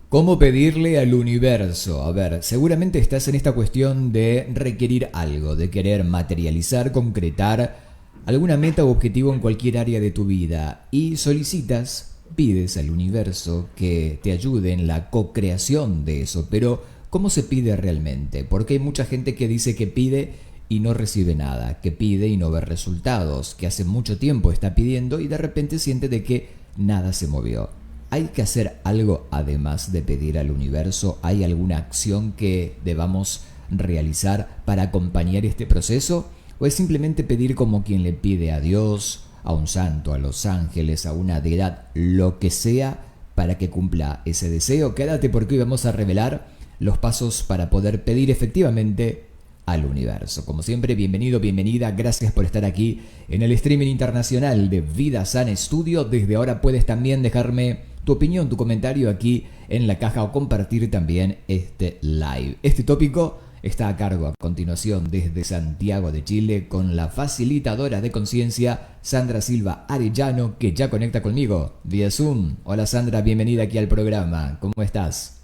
¿Cómo pedirle al universo? A ver, seguramente estás en esta cuestión de requerir algo, de querer materializar, concretar alguna meta o objetivo en cualquier área de tu vida y solicitas, pides al universo que te ayude en la co-creación de eso, pero ¿cómo se pide realmente? Porque hay mucha gente que dice que pide y no recibe nada, que pide y no ve resultados, que hace mucho tiempo está pidiendo y de repente siente de que nada se movió. ¿Hay que hacer algo además de pedir al universo? ¿Hay alguna acción que debamos realizar para acompañar este proceso? ¿O es simplemente pedir como quien le pide a Dios, a un santo, a los ángeles, a una deidad, lo que sea, para que cumpla ese deseo? Quédate porque hoy vamos a revelar los pasos para poder pedir efectivamente al universo. Como siempre, bienvenido, bienvenida, gracias por estar aquí en el streaming internacional de Vida Sana Studio. Desde ahora puedes también dejarme tu opinión, tu comentario aquí en la caja o compartir también este live. Este tópico está a cargo a continuación desde Santiago de Chile con la facilitadora de conciencia Sandra Silva Arellano, que ya conecta conmigo vía Zoom. Hola Sandra, bienvenida aquí al programa. ¿Cómo estás?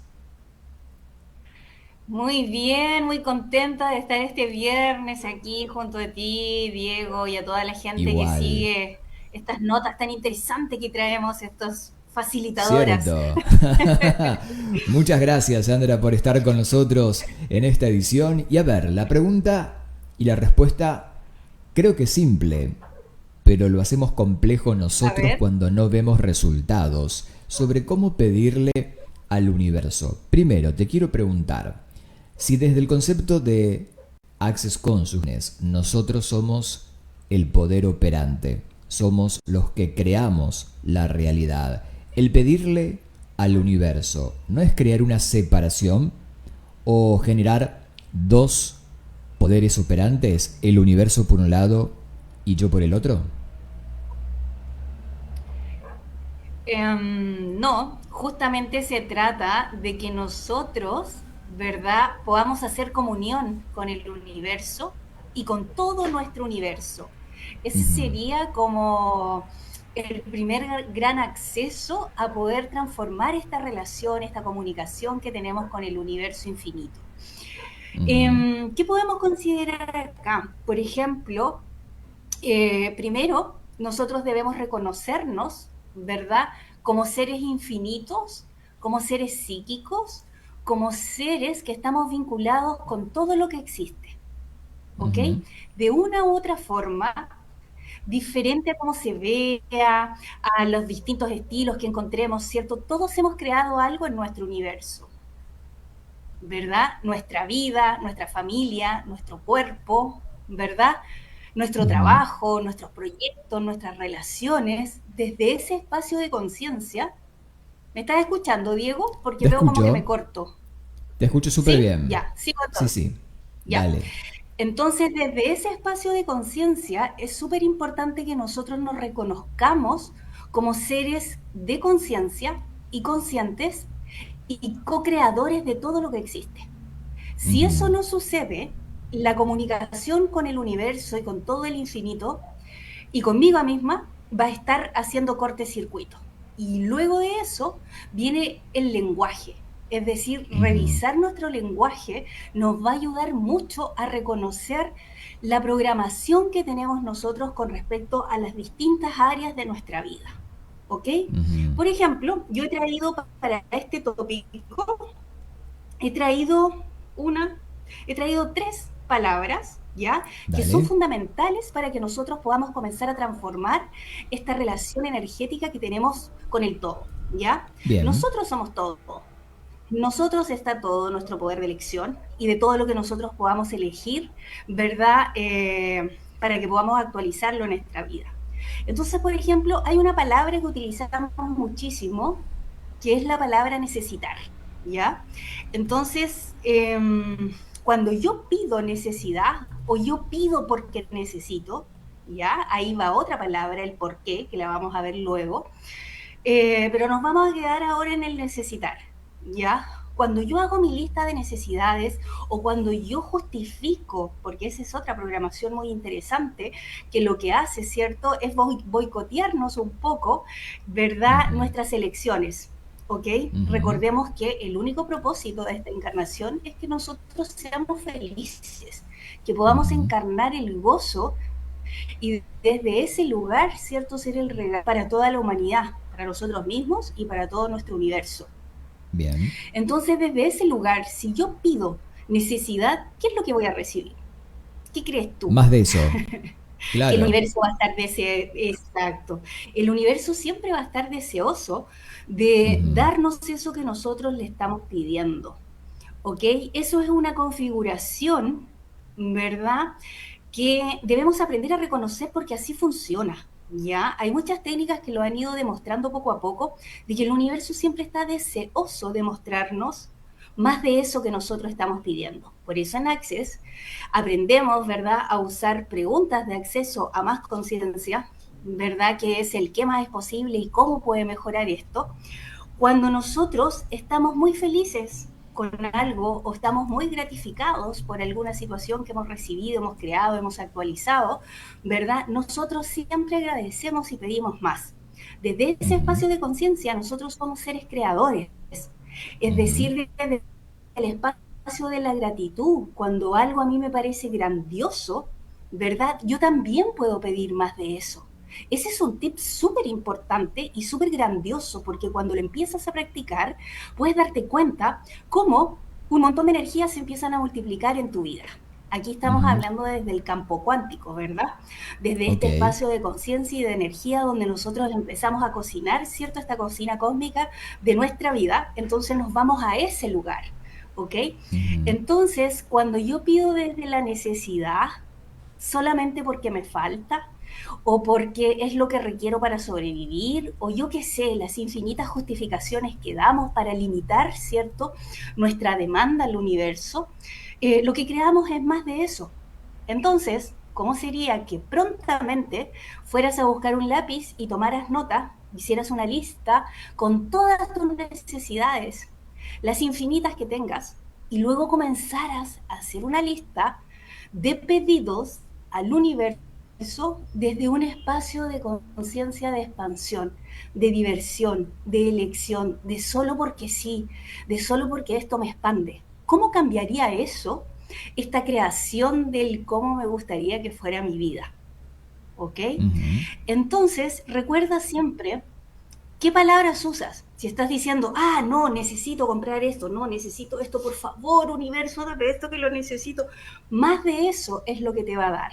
Muy bien, muy contenta de estar este viernes aquí junto a ti, Diego, y a toda la gente que Igual. sigue estas notas tan interesantes que traemos estos facilitadoras. Cierto. Muchas gracias, Sandra, por estar con nosotros en esta edición. Y a ver, la pregunta y la respuesta creo que es simple, pero lo hacemos complejo A nosotros ver, cuando no vemos resultados sobre cómo pedirle al universo. Primero, te quiero preguntar si desde el concepto de Access Consciousness nosotros somos el poder operante, somos los que creamos la realidad. El pedirle al universo no es crear una separación o generar dos poderes operantes, el universo por un lado y yo por el otro. no, justamente se trata de que nosotros, ¿verdad?, podamos hacer comunión con el universo y con todo nuestro universo. Ese sería como el primer gran acceso a poder transformar esta relación, esta comunicación que tenemos con el universo infinito. ¿Qué podemos considerar acá? Por ejemplo, primero, nosotros debemos reconocernos, ¿verdad? Como seres infinitos, como seres psíquicos, como seres que estamos vinculados con todo lo que existe, ¿ok? De una u otra forma, diferente a cómo se vea, a los distintos estilos que encontremos, ¿cierto? Todos hemos creado algo en nuestro universo, ¿verdad? Nuestra vida, nuestra familia, nuestro cuerpo, ¿verdad? Nuestro trabajo, nuestros proyectos, nuestras relaciones, desde ese espacio de conciencia. ¿Me estás escuchando, Diego? Porque Te veo como que me escucho, corto. te escucho súper ¿Sí? bien. Ya, sigo Sí, entonces. sí, Ya. dale. Entonces, desde ese espacio de conciencia, es súper importante que nosotros nos reconozcamos como seres de conciencia y conscientes y co-creadores de todo lo que existe. Si eso no sucede, la comunicación con el universo y con todo el infinito y conmigo misma va a estar haciendo cortocircuito. Y luego de eso viene el lenguaje. Es decir, revisar nuestro lenguaje nos va a ayudar mucho a reconocer la programación que tenemos nosotros con respecto a las distintas áreas de nuestra vida. ¿Ok? Por ejemplo, yo he traído para este tópico, he traído una, he traído tres palabras, ¿ya? Que son Dale. fundamentales para que nosotros podamos comenzar a transformar esta relación energética que tenemos con el todo, ¿ya? Bien. Nosotros somos todo. Nosotros está todo nuestro poder de elección y de todo lo que nosotros podamos elegir, ¿verdad? Para que podamos actualizarlo en nuestra vida. Entonces, por ejemplo, hay una palabra que utilizamos muchísimo, que es la palabra necesitar, ¿ya? Entonces, cuando yo pido necesidad o yo pido porque necesito, ¿ya? Ahí va otra palabra, el por qué, que la vamos a ver luego. Pero nos vamos a quedar ahora en el necesitar, ¿ya? Cuando yo hago mi lista de necesidades o cuando yo justifico, porque esa es otra programación muy interesante, que lo que hace, ¿cierto?, es boicotearnos un poco, ¿verdad?, nuestras elecciones. ¿ok? Ujú. Recordemos que el único propósito de esta encarnación es que nosotros seamos felices, que podamos Ujú. encarnar el gozo y desde ese lugar, ¿cierto?, ser el regalo para toda la humanidad, para nosotros mismos y para todo nuestro universo. Bien. Entonces, desde ese lugar, si yo pido necesidad, ¿qué es lo que voy a recibir? ¿Qué crees tú? Más de eso. Que el Claro. universo va a estar exacto. El universo siempre va a estar deseoso de Ujú. darnos eso que nosotros le estamos pidiendo. ¿Ok? Eso es una configuración, ¿verdad? Que debemos aprender a reconocer porque así funciona. ¿Ya? Hay muchas técnicas que lo han ido demostrando poco a poco, de que el universo siempre está deseoso de mostrarnos más de eso que nosotros estamos pidiendo. Por eso en Access aprendemos, ¿verdad?, a usar preguntas de acceso a más conciencia, ¿verdad?, que es el qué más es posible y cómo puede mejorar esto, cuando nosotros estamos muy felices con algo o estamos muy gratificados por alguna situación que hemos recibido, hemos creado, hemos actualizado, ¿verdad? Nosotros siempre agradecemos y pedimos más. Desde ese Ujú. espacio de conciencia, nosotros somos seres creadores, es Ujú. decir, desde el espacio de la gratitud, cuando algo a mí me parece grandioso, ¿verdad? Yo también puedo pedir más de eso. Ese es un tip súper importante y súper grandioso, porque cuando lo empiezas a practicar, puedes darte cuenta cómo un montón de energías se empiezan a multiplicar en tu vida. Aquí estamos Ujú. hablando desde el campo cuántico, ¿verdad? Desde Ok. este espacio de conciencia y de energía donde nosotros empezamos a cocinar, ¿cierto? Esta cocina cósmica de nuestra vida, entonces nos vamos a ese lugar, ¿ok? Ujú. Entonces, cuando yo pido desde la necesidad, solamente porque me falta, o porque es lo que requiero para sobrevivir, o yo qué sé, las infinitas justificaciones que damos para limitar, ¿cierto?, nuestra demanda al universo, lo que creamos es más de eso. Entonces, ¿cómo sería que prontamente fueras a buscar un lápiz y tomaras nota, hicieras una lista con todas tus necesidades, las infinitas que tengas, y luego comenzaras a hacer una lista de pedidos al universo desde un espacio de conciencia de expansión, de diversión, de elección, de solo porque sí, de solo porque esto me expande? ¿Cómo cambiaría eso esta creación del cómo me gustaría que fuera mi vida? ¿Ok? Ujú. Entonces, recuerda siempre qué palabras usas. Si estás diciendo, ah, no, necesito comprar esto, no, necesito esto, por favor, universo, dame esto que lo necesito, más de eso es lo que te va a dar.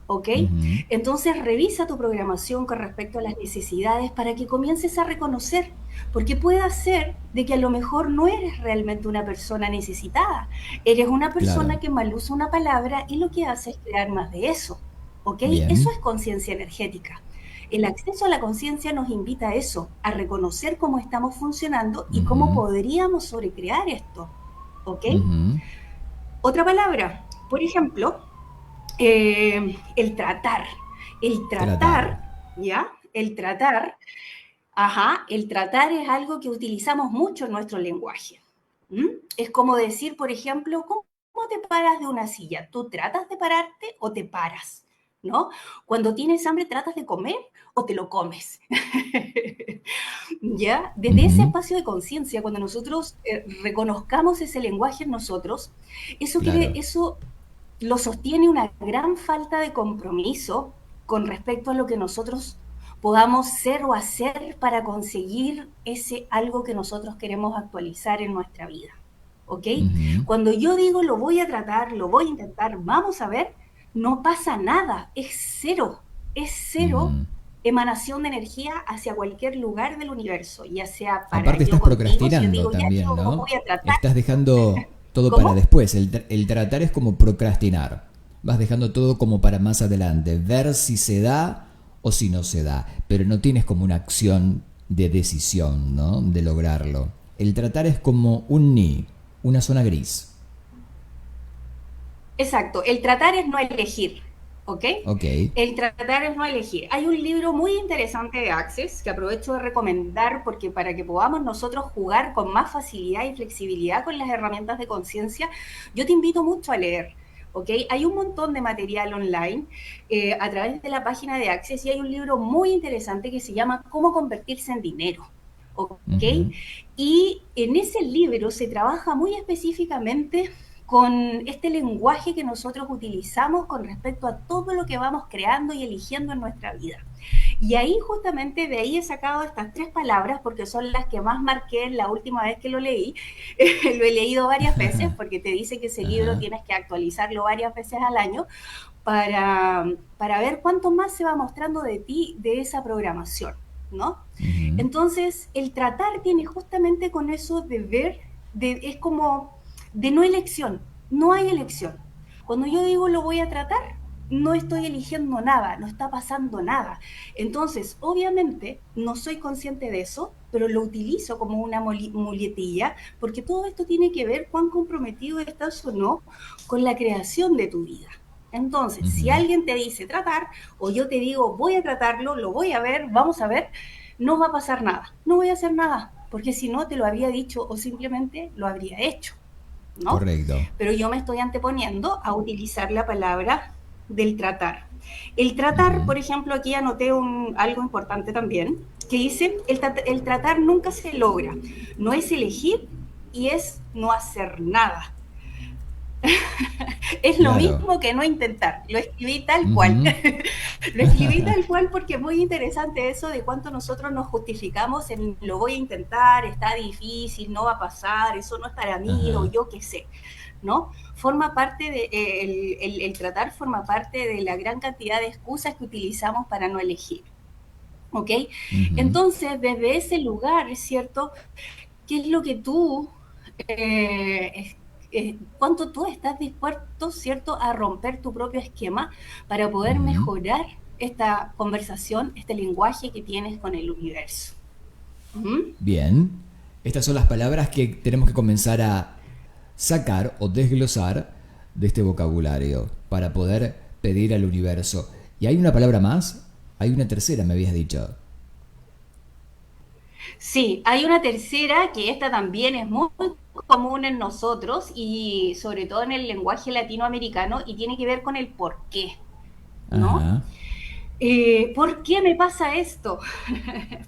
¿Ok? Ujú. Entonces revisa tu programación con respecto a las necesidades para que comiences a reconocer, porque puede ser de que a lo mejor no eres realmente una persona necesitada, eres una persona Claro. que mal usa una palabra y lo que hace es crear más de eso. ¿Ok? Eso Bien. es conciencia energética. El acceso a la conciencia nos invita a eso, a reconocer cómo estamos funcionando y cómo Ujú. podríamos sobrecrear esto. ¿Ok? Ujú. Otra palabra, por ejemplo, el tratar. El Tratar. tratar, ¿ya? El tratar, ajá, el tratar es algo que utilizamos mucho en nuestro lenguaje. ¿Mm? Es como decir, por ejemplo, ¿cómo te paras de una silla? ¿Tú tratas de pararte o te paras? ¿No? Cuando tienes hambre, ¿tratas de comer o te lo comes? ¿Ya? Desde ese Ujú. espacio de conciencia, cuando nosotros reconozcamos ese lenguaje en nosotros, Claro. eso lo sostiene una gran falta de compromiso con respecto a lo que nosotros podamos ser o hacer para conseguir ese algo que nosotros queremos actualizar en nuestra vida. ¿Ok? Ujú. Cuando yo digo lo voy a tratar, lo voy a intentar, vamos a ver, no pasa nada, es cero Ujú. emanación de energía hacia cualquier lugar del universo, ya sea para Aparte yo estás contigo, si yo procrastinando digo, ya también, yo ¿no? voy a tratar, Estás dejando todo para ¿cómo? después. El tratar es como procrastinar. Vas dejando todo como para más adelante. Ver si se da o si no se da. Pero no tienes como una acción de decisión, ¿no? De lograrlo. El tratar es como un ni, una zona gris. Exacto, el tratar es no elegir, ¿ok? Ok. El tratar es no elegir. Hay un libro muy interesante de Access que aprovecho de recomendar porque para que podamos nosotros jugar con más facilidad y flexibilidad con las herramientas de conciencia, yo te invito mucho a leer. ¿Ok? Hay un montón de material online a través de la página de Access y hay un libro muy interesante que se llama Cómo convertirse en dinero. ¿ok? Ujú. Y en ese libro se trabaja muy específicamente con este lenguaje que nosotros utilizamos con respecto a todo lo que vamos creando y eligiendo en nuestra vida. Y ahí justamente de ahí he sacado estas 3 palabras porque son las que más marqué la última vez que lo leí. Lo he leído varias veces porque te dice que ese libro Ajá. tienes que actualizarlo varias veces al año para ver cuánto más se va mostrando de ti de esa programación, ¿no? Ujú. Entonces, el tratar tiene justamente con eso de ver, es como de no elección, no hay elección. Cuando yo digo lo voy a tratar, no estoy eligiendo nada, no está pasando nada. Entonces, obviamente, no soy consciente de eso, pero lo utilizo como una muletilla, porque todo esto tiene que ver cuán comprometido estás o no con la creación de tu vida. Entonces, si Ujú. alguien te dice tratar, o yo te digo voy a tratarlo, lo voy a ver, vamos a ver, no va a pasar nada, no voy a hacer nada, porque si no te lo habría dicho o simplemente lo habría hecho, ¿no? Correcto. Pero yo me estoy anteponiendo a utilizar la palabra del tratar. El tratar, Ujú. por ejemplo, aquí anoté algo importante también, que dice, el tratar nunca se logra, no es elegir y es no hacer nada. Es lo Claro. mismo que no intentar. Lo escribí tal cual. Ujú. Lo escribí tal cual porque es muy interesante eso de cuánto nosotros nos justificamos en lo voy a intentar, está difícil, no va a pasar, eso no es para mí o Ajá. yo qué sé, ¿no? Forma parte de, el tratar forma parte de la gran cantidad de excusas que utilizamos para no elegir. ¿Ok? Ujú. Entonces, desde ese lugar, ¿cierto? ¿Qué es lo que tú cuánto tú estás dispuesto, ¿cierto?, a romper tu propio esquema para poder Ujú. mejorar esta conversación, este lenguaje que tienes con el universo. ¿Mm? Bien. Estas son las palabras que tenemos que comenzar a sacar o desglosar de este vocabulario para poder pedir al universo. ¿Y hay una palabra más? Hay una tercera, me habías dicho. Sí, hay una tercera que esta también es muy común en nosotros y sobre todo en el lenguaje latinoamericano y tiene que ver con el por qué, ¿no? Ajá. ¿Por qué me pasa esto?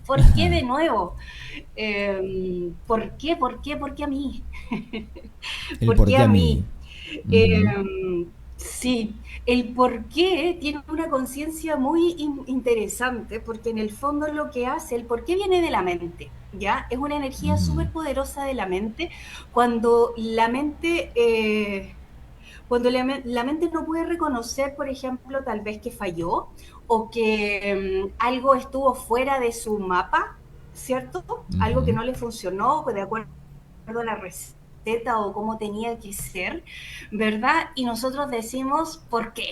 ¿Por qué de nuevo? ¿Por qué? ¿Por qué? ¿Por qué a mí? El ¿Por por qué qué a a mí. mí? Ujú. Sí, el por qué tiene una conciencia muy interesante, porque en el fondo lo que hace, el por qué viene de la mente, ¿ya? Es una energía Ujú. súper poderosa de la mente, cuando la mente, la mente no puede reconocer, por ejemplo, tal vez que falló o que algo estuvo fuera de su mapa, ¿cierto? Algo que Ujú. no le funcionó, de acuerdo a la receta o cómo tenía que ser, ¿verdad? Y nosotros decimos por qué,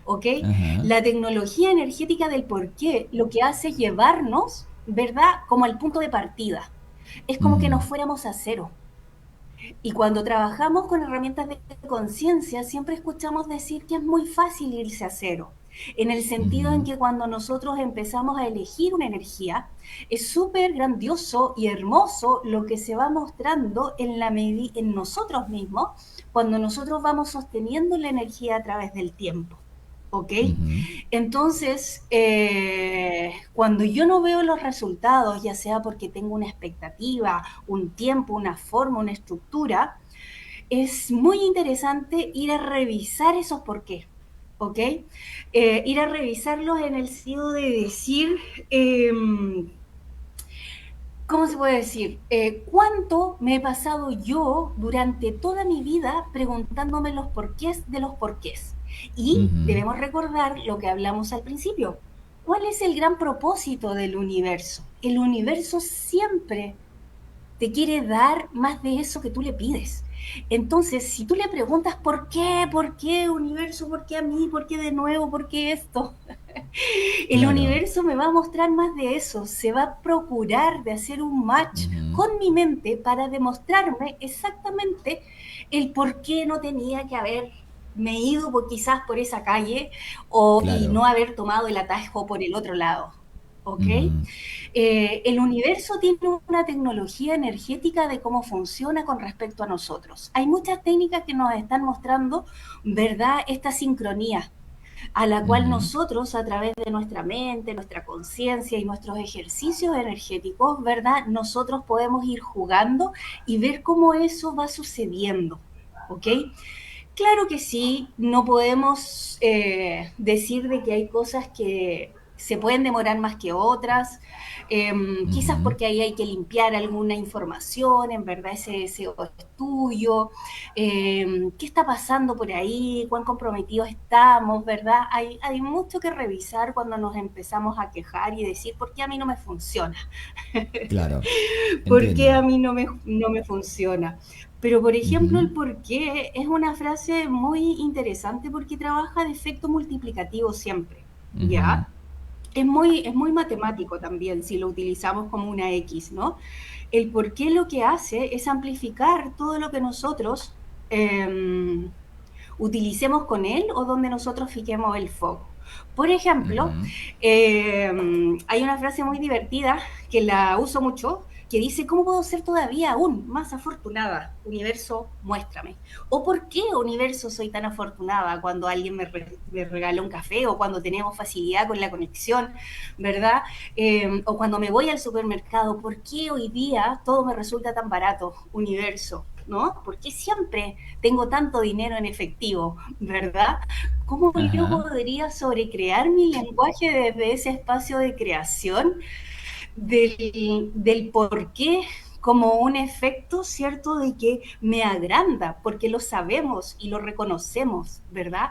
¿ok? Ajá. La tecnología energética del por qué lo que hace es llevarnos, ¿verdad? Como al punto de partida. Es como que Ujú. nos fuéramos a cero. Y cuando trabajamos con herramientas de conciencia, siempre escuchamos decir que es muy fácil irse a cero, en el sentido en Ujú. que cuando nosotros empezamos a elegir una energía, es súper grandioso y hermoso lo que se va mostrando en nosotros mismos cuando nosotros vamos sosteniendo la energía a través del tiempo. ¿Ok? Ujú. Entonces, cuando yo no veo los resultados, ya sea porque tengo una expectativa, un tiempo, una forma, una estructura, es muy interesante ir a revisar esos por qué. ¿Ok? Ir a revisarlos en el sentido de decir, eh, ¿cómo se puede decir? ¿Cuánto me he pasado yo durante toda mi vida preguntándome los porqués de los porqués? Y Ujú. debemos recordar lo que hablamos al principio. ¿Cuál es el gran propósito del universo? El universo siempre te quiere dar más de eso que tú le pides. Entonces, si tú le preguntas por qué universo, por qué a mí, por qué de nuevo, por qué esto, el Claro. universo me va a mostrar más de eso, se va a procurar de hacer un match Ujú. con mi mente para demostrarme exactamente el por qué no tenía que haberme ido quizás por esa calle y Claro. no haber tomado el atajo por el otro lado. ¿Ok? Ujú. El universo tiene una tecnología energética de cómo funciona con respecto a nosotros. Hay muchas técnicas que nos están mostrando, ¿verdad?, esta sincronía. a la cual Ujú. nosotros a través de nuestra mente, nuestra conciencia y nuestros ejercicios energéticos, ¿verdad? Nosotros podemos ir jugando y ver cómo eso va sucediendo, ¿ok? Claro que sí, no podemos decir de que hay cosas que se pueden demorar más que otras, quizás Ujú. porque ahí hay que limpiar alguna información, en verdad ese estudio, qué está pasando por ahí, cuán comprometidos estamos, ¿verdad? Hay mucho que revisar cuando nos empezamos a quejar y decir, ¿por qué a mí no me funciona? Claro, ¿Por qué a entiendo. mí no me funciona? Pero, por ejemplo, Ujú. el por qué es una frase muy interesante porque trabaja de efecto multiplicativo siempre, Ujú. ¿ya? Es muy matemático también si lo utilizamos como una X, ¿no? El por qué lo que hace es amplificar todo lo que nosotros utilicemos con él o donde nosotros fijemos el foco. Por ejemplo, Ujú. hay una frase muy divertida que la uso mucho, que dice, ¿cómo puedo ser todavía aún más afortunada? Universo, muéstrame. ¿O por qué, universo, soy tan afortunada cuando alguien me regala un café o cuando tenemos facilidad con la conexión, ¿verdad? O cuando me voy al supermercado, ¿por qué hoy día todo me resulta tan barato? Universo, ¿no? ¿Por qué siempre tengo tanto dinero en efectivo, ¿verdad? ¿Cómo yo Ajá. podría sobrecrear mi lenguaje desde ese espacio de creación del por qué como un efecto, ¿cierto?, de que me agranda, porque lo sabemos y lo reconocemos, ¿verdad?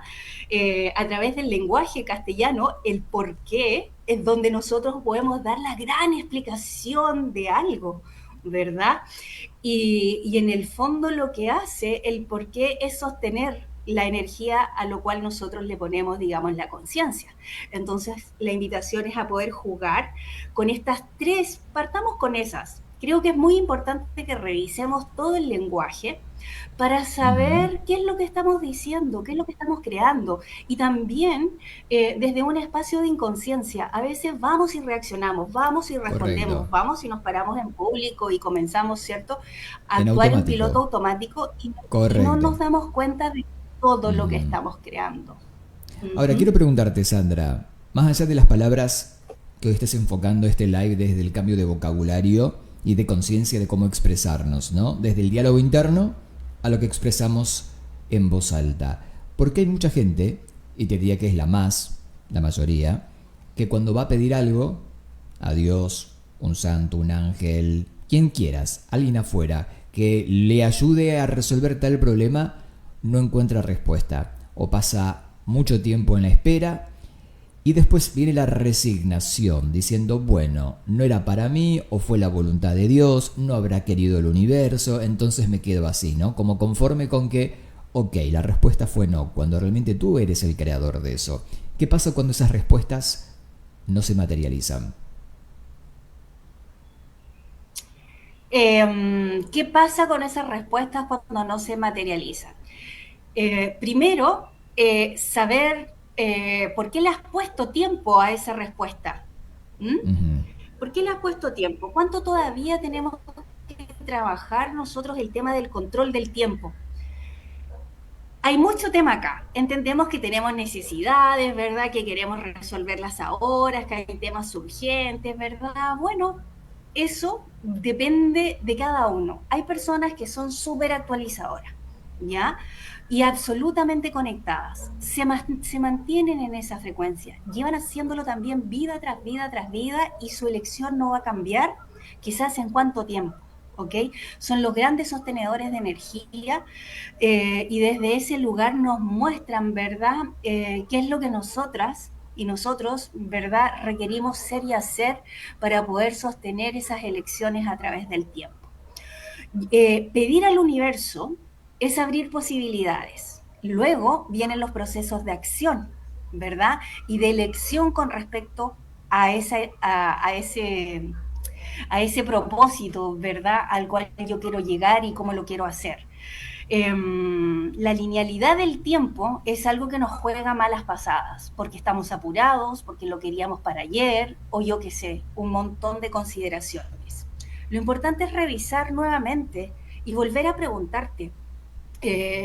A través del lenguaje castellano, el por qué es donde nosotros podemos dar la gran explicación de algo, ¿verdad? Y en el fondo lo que hace el por qué es sostener la energía a lo cual nosotros le ponemos, digamos, la conciencia. Entonces, la invitación es a poder jugar con estas tres, partamos con esas. Creo que es muy importante que revisemos todo el lenguaje para Ujú. saber qué es lo que estamos diciendo, qué es lo que estamos creando. Y también desde un espacio de inconsciencia. A veces vamos y reaccionamos, vamos y Correcto. respondemos, vamos y nos paramos en público y comenzamos, ¿cierto?, a En actuar en piloto automático. automático y no Correcto. nos damos cuenta de todo lo que Ujú. estamos creando. Ahora Ujú. quiero preguntarte, Sandra, más allá de las palabras que hoy estés enfocando este live desde el cambio de vocabulario y de conciencia de cómo expresarnos, ¿no? Desde el diálogo interno a lo que expresamos en voz alta. Porque hay mucha gente, y te diría que es la mayoría, que cuando va a pedir algo, a Dios, un santo, un ángel, quien quieras, alguien afuera, que le ayude a resolver tal problema, no encuentra respuesta o pasa mucho tiempo en la espera y después viene la resignación diciendo, bueno, no era para mí o fue la voluntad de Dios, no habrá querido el universo, entonces me quedo así, ¿no? Como conforme con que, ok, la respuesta fue no, cuando realmente tú eres el creador de eso. ¿Qué pasa cuando esas respuestas no se materializan? ¿Qué pasa con esas respuestas cuando no se materializan? Primero, saber por qué le has puesto tiempo a esa respuesta. ¿Mm? Ujú. ¿Por qué le has puesto tiempo? ¿Cuánto todavía tenemos que trabajar nosotros el tema del control del tiempo? Hay mucho tema acá. Entendemos que tenemos necesidades, ¿verdad? Que queremos resolverlas ahora, que hay temas urgentes, ¿verdad? Bueno, eso depende de cada uno. Hay personas que son súper actualizadoras, ¿ya? Y absolutamente conectadas. Se mantienen en esa frecuencia. Llevan haciéndolo también vida tras vida tras vida y su elección no va a cambiar quizás en cuánto tiempo, ¿ok? Son los grandes sostenedores de energía y desde ese lugar nos muestran, ¿verdad?, qué es lo que nosotras y nosotros, ¿verdad?, requerimos ser y hacer para poder sostener esas elecciones a través del tiempo. Pedir al universo es abrir posibilidades. Luego vienen los procesos de acción, ¿verdad? Y de elección con respecto a ese propósito, ¿verdad? Al cual yo quiero llegar y cómo lo quiero hacer. La linealidad del tiempo es algo que nos juega malas pasadas, porque estamos apurados, porque lo queríamos para ayer, o yo qué sé, un montón de consideraciones. Lo importante es revisar nuevamente y volver a preguntarte,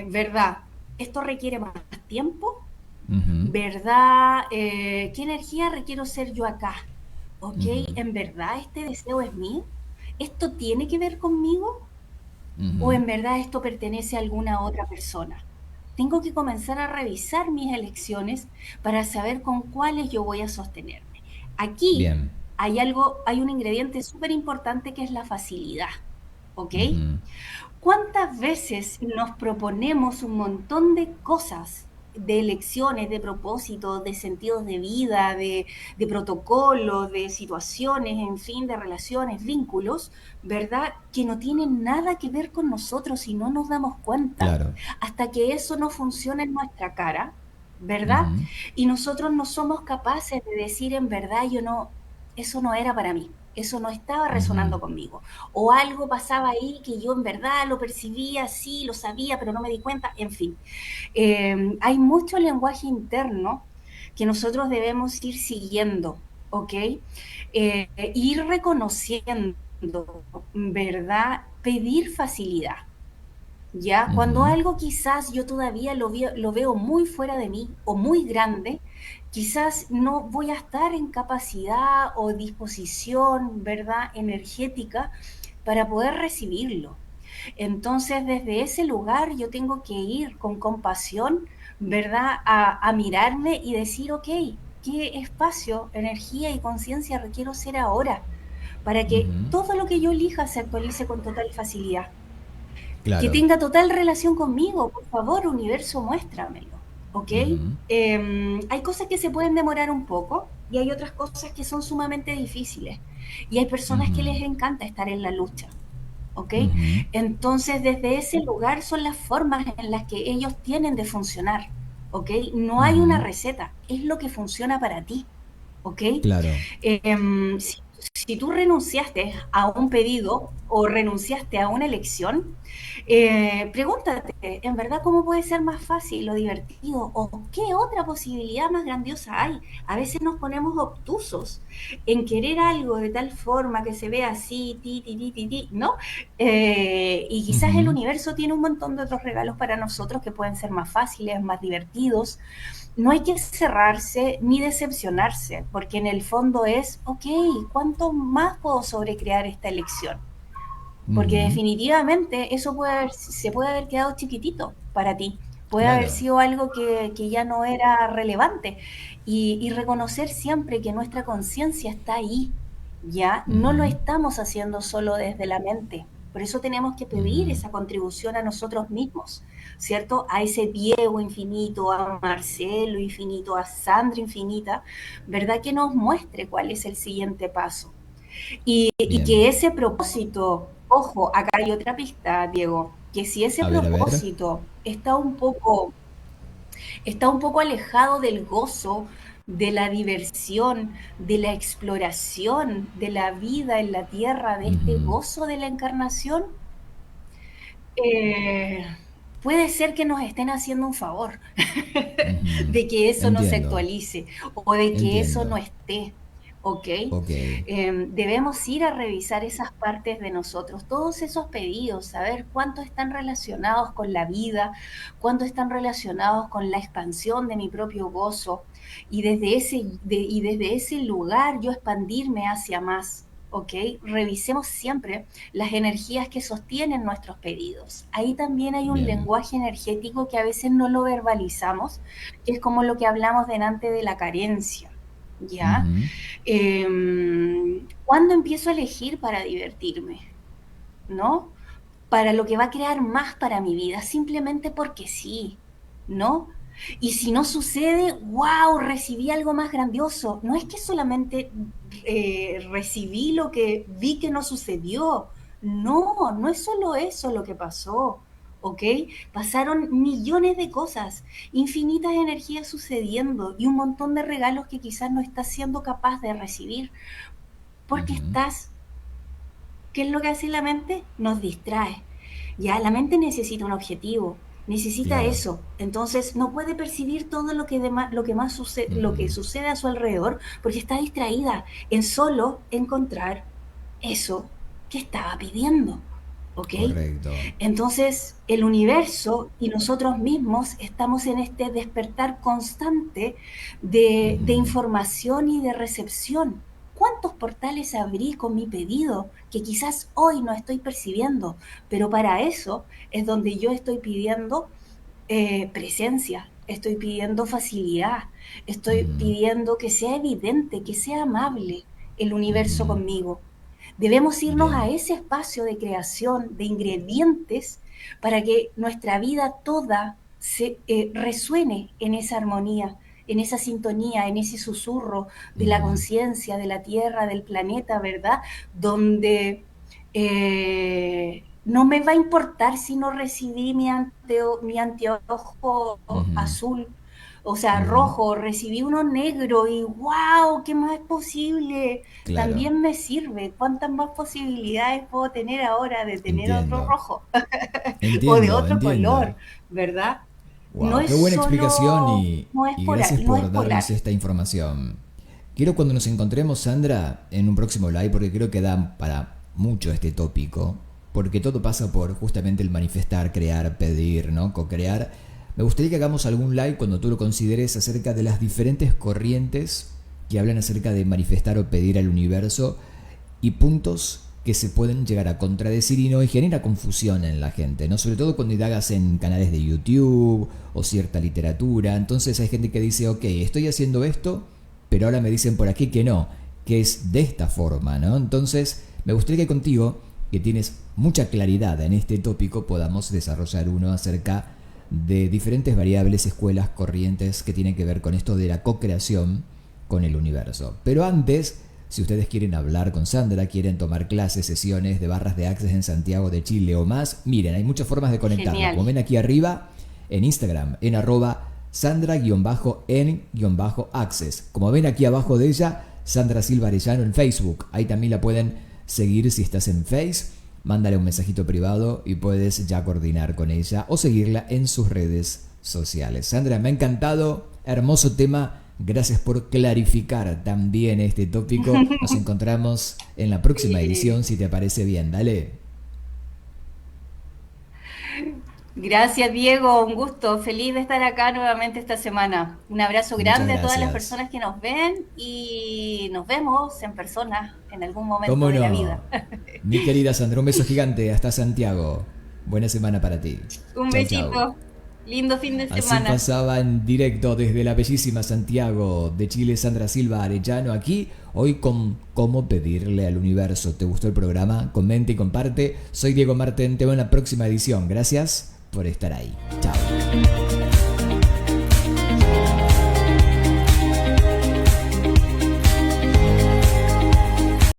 ¿verdad? ¿Esto requiere más tiempo? Ujú, ¿Verdad? ¿Qué energía requiero ser yo acá? ¿Ok? ujú, ¿En verdad este deseo es mío? ¿Esto tiene que ver conmigo? ¿O ujú. en verdad esto pertenece a alguna otra persona? Tengo que comenzar a revisar mis elecciones para saber con cuáles yo voy a sostenerme. Aquí Bien. hay un ingrediente súper importante que es la facilidad. ¿Ok? Ujú, ¿Cuántas veces nos proponemos un montón de cosas, de elecciones, de propósitos, de sentidos de vida, de protocolos, de situaciones, en fin, de relaciones, vínculos, ¿verdad? Que no tienen nada que ver con nosotros y no nos damos cuenta claro. hasta que eso no funciona en nuestra cara, ¿verdad? Ujú, Y nosotros no somos capaces de decir en verdad, yo no, eso no era para mí, eso no estaba ujú, resonando conmigo o algo pasaba ahí que yo en verdad lo percibía, sí, lo sabía, pero no me di cuenta, en fin. Hay mucho lenguaje interno que nosotros debemos ir siguiendo, ¿ok? Ir reconociendo, ¿verdad? Pedir facilidad. ¿Ya? Cuando ujú, algo quizás yo todavía lo veo muy fuera de mí o muy grande, quizás no voy a estar en capacidad o disposición, ¿verdad?, energética para poder recibirlo. Entonces, desde ese lugar yo tengo que ir con compasión, ¿verdad?, a mirarme y decir, ok, ¿qué espacio, energía y conciencia requiero ser ahora para que ujú. todo lo que yo elija se actualice con total facilidad? Que Claro. tenga total relación conmigo, por favor, universo, muéstramelo, ¿ok? Ujú, Hay cosas que se pueden demorar un poco y hay otras cosas que son sumamente difíciles. Y hay personas que ujú, les encanta estar en la lucha, ¿ok? ujú, Entonces, desde ese lugar son las formas en las que ellos tienen de funcionar, ¿ok? No hay una ujú. receta, es lo que funciona para ti, ¿ok? Claro. Si tú renunciaste a un pedido o renunciaste a una elección, pregúntate, ¿en verdad cómo puede ser más fácil o divertido? ¿O qué otra posibilidad más grandiosa hay? A veces nos ponemos obtusos en querer algo de tal forma que se vea así, ti, ¿no? Y quizás el Ujú, universo tiene un montón de otros regalos para nosotros que pueden ser más fáciles, más divertidos. No hay que cerrarse ni decepcionarse, porque en el fondo es, ok, ¿cuánto más puedo sobrecrear esta elección? Porque ujú. definitivamente eso se puede haber quedado chiquitito para ti, puede haber Claro. sido algo que ya no era relevante y reconocer siempre que nuestra conciencia está ahí, ya no lo Ujú, estamos haciendo solo desde la mente. Por eso tenemos que pedir ujú. esa contribución a nosotros mismos, ¿cierto? A ese Diego infinito, a Marcelo infinito, a Sandra infinita, ¿verdad? Que nos muestre cuál es el siguiente paso. Y Bien. que ese propósito, ojo, acá hay otra pista, Diego, que si ese A ver, a ver. propósito está un poco alejado del gozo, de la diversión, de la exploración, de la vida en la tierra, de este Ujú, gozo de la encarnación, eh, puede ser que nos estén haciendo un favor ujú. de que eso no se Entiendo. actualice o de que eso no Entiendo. esté, ¿ok? Ok. Debemos ir a revisar esas partes de nosotros, todos esos pedidos, saber cuánto están relacionados con la vida, cuánto están relacionados con la expansión de mi propio gozo y desde ese lugar yo expandirme hacia más. ¿Ok? Revisemos siempre las energías que sostienen nuestros pedidos. Ahí también hay un Bien. lenguaje energético que a veces no lo verbalizamos, que es como lo que hablamos delante de la carencia, ¿ya? Ujú. ¿Cuándo empiezo a elegir para divertirme? ¿No? Para lo que va a crear más para mi vida, simplemente porque sí, ¿no? Y si no sucede, wow, recibí algo más grandioso. No es que solamente recibí lo que vi que no sucedió. No, no es solo eso lo que pasó, ¿ok? Pasaron millones de cosas, infinitas energías sucediendo y un montón de regalos que quizás no estás siendo capaz de recibir porque Ujú. estás. ¿Qué es lo que hace la mente? Nos distrae. Ya, la mente necesita un objetivo, necesita Claro. eso. Entonces, no puede percibir todo lo que Ujú. sucede a su alrededor porque está distraída en solo encontrar eso que estaba pidiendo. ¿ok? Correcto. Entonces, el universo y nosotros mismos estamos en este despertar constante de Ujú. información y de recepción. ¿Cuántos portales abrí con mi pedido que quizás hoy no estoy percibiendo? Pero para eso es donde yo estoy pidiendo presencia, estoy pidiendo facilidad, estoy Ujú. pidiendo que sea evidente, que sea amable el universo Ujú. conmigo. Debemos irnos a Bien. ese espacio de creación de ingredientes para que nuestra vida toda resuene en esa armonía, en esa sintonía, en ese susurro de la Ujú. conciencia, de la tierra, del planeta, ¿verdad? Donde no me va a importar si no recibí mi anteojo Ujú. azul, o sea, Ujú. rojo, recibí uno negro y wow, ¿qué más es posible? Claro. También me sirve. ¿Cuántas más posibilidades puedo tener ahora de tener otro Entiendo. rojo o de Entiendo, otro entiendo. color, ¿verdad? No Wow, qué es buena explicación solo, y gracias no es por polar. darnos esta información. Quiero cuando nos encontremos, Sandra, en un próximo live, porque creo que da para mucho este tópico, porque todo pasa por justamente el manifestar, crear, pedir, ¿no? Co-crear. Me gustaría que hagamos algún live cuando tú lo consideres acerca de las diferentes corrientes que hablan acerca de manifestar o pedir al universo y puntos que se pueden llegar a contradecir y no y genera confusión en la gente, ¿no? Sobre todo cuando indagas en canales de YouTube o cierta literatura. Entonces hay gente que dice, ok, estoy haciendo esto, pero ahora me dicen por aquí que no, que es de esta forma, ¿no? Entonces me gustaría que contigo, que tienes mucha claridad en este tópico, podamos desarrollar uno acerca de diferentes variables, escuelas, corrientes que tienen que ver con esto de la co-creación con el universo. Pero antes, si ustedes quieren hablar con Sandra, quieren tomar clases, sesiones de barras de Access en Santiago de Chile o más, miren, hay muchas formas de conectarnos. Genial. Como ven aquí arriba, en Instagram, en arroba Sandra-en-access. Como ven aquí abajo de ella, Sandra Silva Arellano en Facebook. Ahí también la pueden seguir si estás en Face. Mándale un mensajito privado y puedes ya coordinar con ella o seguirla en sus redes sociales. Sandra, me ha encantado, hermoso tema. Gracias por clarificar también este tópico. Nos encontramos en la próxima edición, si te parece bien. Dale. Gracias, Diego. Un gusto. Feliz de estar acá nuevamente esta semana. Un abrazo Muchas grande a todas las gracias. personas que nos ven y nos vemos en persona en algún momento ¿Cómo de la no? vida. Mi querida Sandra, un beso gigante hasta Santiago. Buena semana para ti. Un Chau, chau. besito. Lindo fin de Así semana. pasaba en directo desde la bellísima Santiago de Chile, Sandra Silva Arellano, aquí hoy con cómo pedirle al universo. ¿Te gustó el programa? Comenta y comparte. Soy Diego Marten, te veo en la próxima edición. Gracias por estar ahí. Chao.